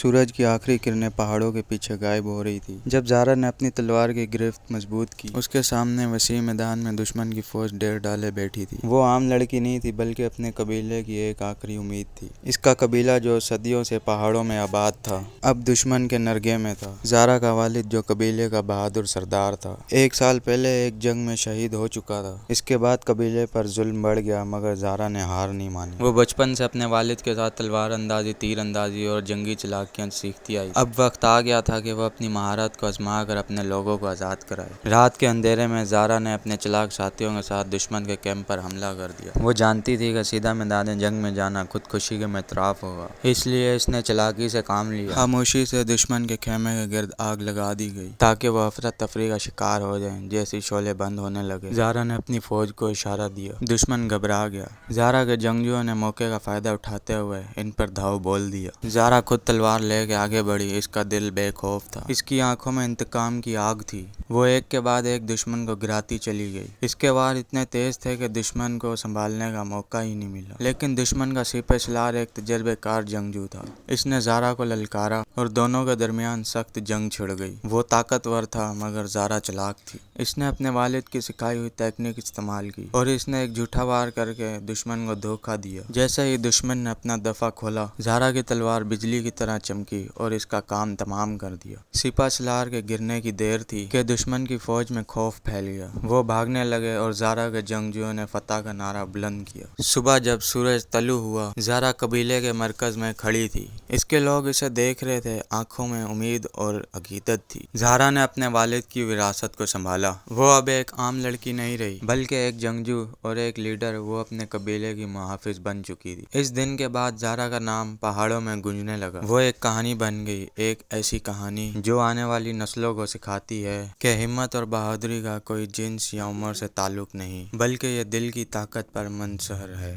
سورج کی آخری کرنیں پہاڑوں کے پیچھے غائب ہو رہی تھی جب زارا نے اپنی تلوار کی گرفت مضبوط کی۔ اس کے سامنے وسیع میدان میں دشمن کی فوج ڈیر ڈالے بیٹھی تھی۔ وہ عام لڑکی نہیں تھی بلکہ اپنے قبیلے کی ایک آخری امید تھی۔ اس کا قبیلہ جو صدیوں سے پہاڑوں میں آباد تھا اب دشمن کے نرغے میں تھا۔ زارا کا والد جو قبیلے کا بہادر سردار تھا 1 سال پہلے ایک جنگ میں شہید ہو چکا تھا۔ اس کے بعد قبیلے پر ظلم بڑھ گیا مگر زارا نے ہار نہیں مانی۔ وہ بچپن سے اپنے والد کے ساتھ تلوار اندازی، تیر اندازی اور جنگی چالاکیاں سیکھتی آئی۔ اب وقت آ گیا تھا کہ وہ اپنی مہارت کو آزما کر اپنے لوگوں کو آزاد کرائے۔ رات کے اندھیرے میں زارا نے اپنے چالاک ساتھیوں کے ساتھ دشمن کے کیمپ پر حملہ کر دیا۔ وہ جانتی تھی کہ سیدھا میدان جنگ میں جانا خودکشی کے اعتراف ہوگا، اس لیے اس نے چالاکی سے کام لیا۔ خاموشی سے دشمن کے خیمے کے گرد آگ لگا دی گئی تاکہ وہ افراتفری کا شکار ہو جائیں۔ جیسے شعلے بند ہونے لگے زارا نے اپنی فوج کو اشارہ دیا۔ دشمن گھبرا گیا۔ زارا کے جنگجوؤں نے موقع کا فائدہ اٹھاتے ہوئے ان پر دھاؤ بول دیا۔ زارا خود تلوار لے کے آگے بڑھی۔ اس کا دل بے خوف تھا، اس کی آنکھوں میں انتقام کی آگ تھی۔ وہ ایک کے بعد ایک دشمن کو گراتی چلی گئی۔ اس کے وار اتنے تیز تھے کہ دشمن کو سنبھالنے کا موقع ہی نہیں ملا۔ لیکن دشمن کا سپہ سالار ایک تجربہ کار جنگجو تھا۔ اس نے زارا کو للکارا اور دونوں کے درمیان سخت جنگ چھڑ گئی۔ وہ طاقتور تھا مگر زارا چالاک تھی۔ اس نے اپنے والد کی سکھائی ہوئی تکنیک استعمال کی اور اس نے ایک جھوٹا وار کر کے دشمن کو دھوکہ دیا۔ جیسے ہی دشمن نے اپنا دفاع کھولا زارا کی تلوار بجلی کی طرح چمکی اور اس کا کام تمام کر دیا۔ سپہ سالار کے گرنے کی دیر تھی کہ دشمن کی فوج میں خوف پھیل گیا۔ وہ بھاگنے لگے اور زارا کے جنگجوؤں نے فتح کا نعرہ بلند کیا۔ صبح جب سورج طلوع ہوا زارا قبیلے کے مرکز میں کھڑی تھی۔ اس کے لوگ اسے دیکھ رہے تھے، آنکھوں میں امید اور عقیدت تھی۔ زارا نے اپنے والد کی وراثت کو سنبھالا۔ وہ اب ایک عام لڑکی نہیں رہی بلکہ ایک جنگجو اور ایک لیڈر۔ وہ اپنے قبیلے کی محافظ بن چکی تھی۔ اس دن کے بعد زارا کا نام پہاڑوں میں گونجنے لگا۔ وہ ایک کہانی بن گئی، ایک ایسی کہانی جو آنے والی نسلوں کو سکھاتی ہے کہ ہمت اور بہادری کا کوئی جنس یا عمر سے تعلق نہیں بلکہ یہ دل کی طاقت پر منحصر ہے۔